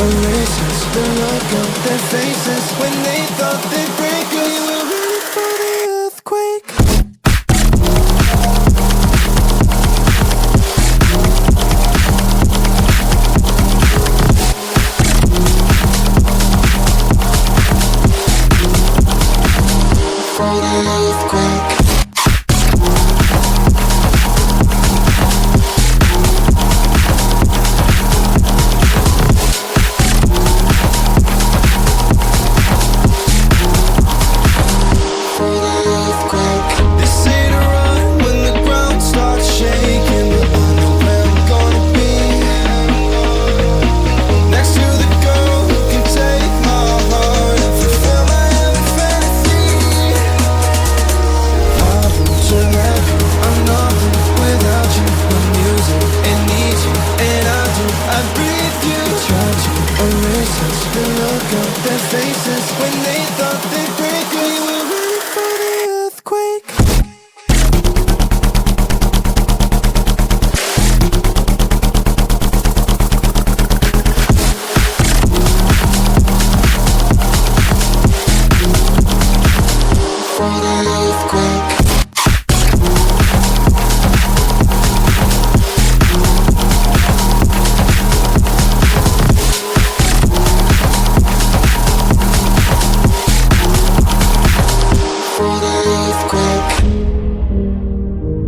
erasers. The look on their faces when they thought they'd break us. We were ready for the earthquake. For the earthquake. Their faces when they thought they'd break us. We were ready for the earthquake. For the earthquake. For the earthquake.